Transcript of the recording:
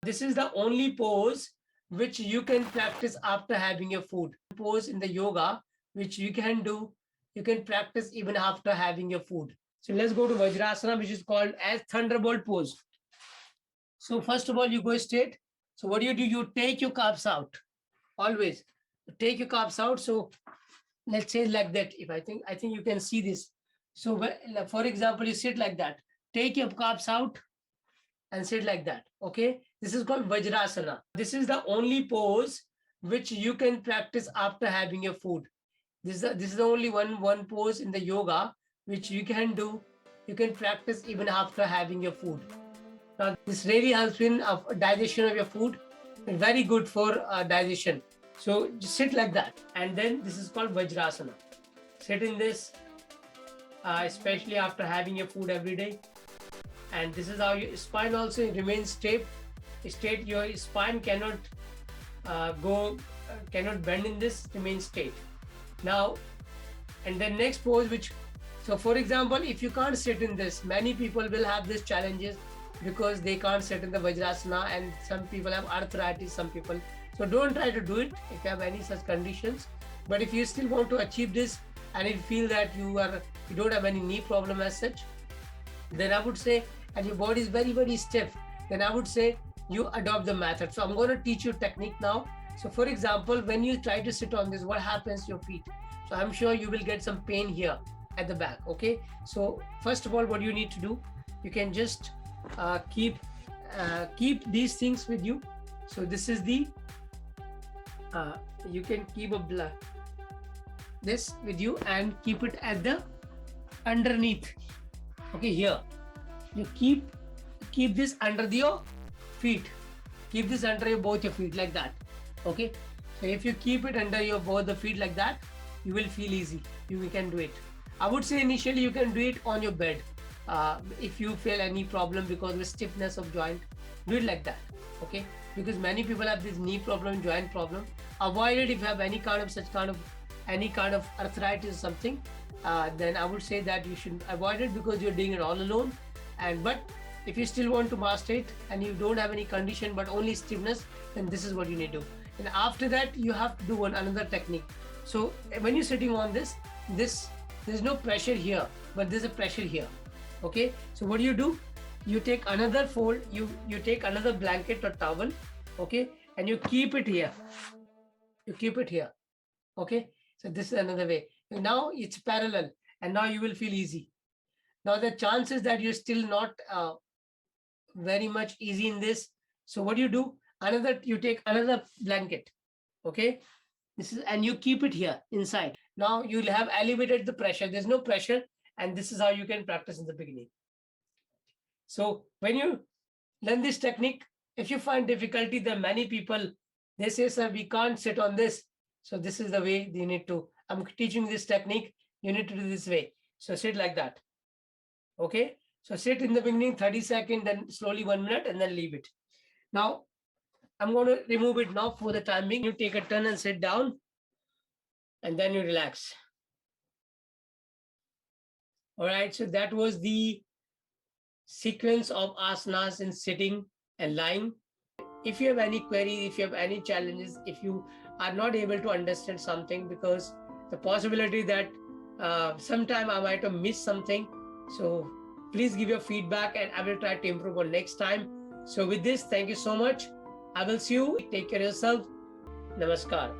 This is the only pose which you can practice after having your food. Pose in the yoga, which you can do, you can practice even after having your food. So let's go to Vajrasana, which is called as Thunderbolt pose. So first of all, you go straight. So what do? You take your calves out. Always take your calves out. So let's say like that. If I think you can see this. So for example, you sit like that. Take your calves out and sit like that. Okay, this is called Vajrasana. This is the only pose which you can practice after having your food. This is the only one pose in the yoga which you can do. You can practice even after having your food. Now this really helps in digestion of your food. Very good for digestion. So just sit like that, and then this is called Vajrasana. Sit in this, especially after having your food every day. And this is how your spine also remains straight. Your spine cannot cannot bend in this, remain straight. Now, and then next pose, which, so for example, if you can't sit in this, many people will have these challenges because they can't sit in the Vajrasana, and some people have arthritis, some people. So don't try to do it if you have any such conditions. But if you still want to achieve this, and if you feel that you don't have any knee problem as such, then I would say, and your body is very, very stiff, then I would say you adopt the method. So I'm going to teach you technique now. So for example, when you try to sit on this, what happens to your feet? So I'm sure you will get some pain here at the back. Okay. So first of all, what you need to do, you can just keep these things with you. So this is the, you can keep this with you and keep it at the underneath. Okay, here you keep this under your feet. Keep this under both your feet like that. Okay, so if you keep it under your both the feet like that, you will feel easy. You can do it. I would say initially you can do it on your bed. If you feel any problem because of the stiffness of joint, do it like that. Okay, because many people have this knee problem, joint problem. Avoid it if you have any kind of arthritis or something. Then I would say that you should avoid it because you're doing it all alone. But if you still want to master it and you don't have any condition but only stiffness, then this is what you need to do. And after that, you have to do another technique. So when you're sitting on this, there's no pressure here, but there's a pressure here. Okay, so what do? You take another fold, you take another blanket or towel, okay, and you keep it here. You keep it here. Okay, so this is another way. Now it's parallel, and now you will feel easy. Now the chances that you're still not very much easy in this. So what do? You take another blanket. Okay, this is, and you keep it here inside. Now you'll have elevated the pressure. There's no pressure, and this is how you can practice in the beginning. So when you learn this technique, if you find difficulty, there are many people, they say, sir, we can't sit on this. So this is the way you need to. I'm teaching this technique. You need to do this way. So sit like that. Okay. So sit in the beginning 30 seconds, then slowly 1 minute, and then leave it. Now I'm going to remove it now for the time being. You take a turn and sit down, and then you relax. All right. So that was the sequence of asanas in sitting and lying. If you have any queries, if you have any challenges, if you are not able to understand something, because the possibility that sometime I might have missed something, so please give your feedback and I will try to improve on next time. So with this, thank you so much. I will see you. Take care of yourself. Namaskar.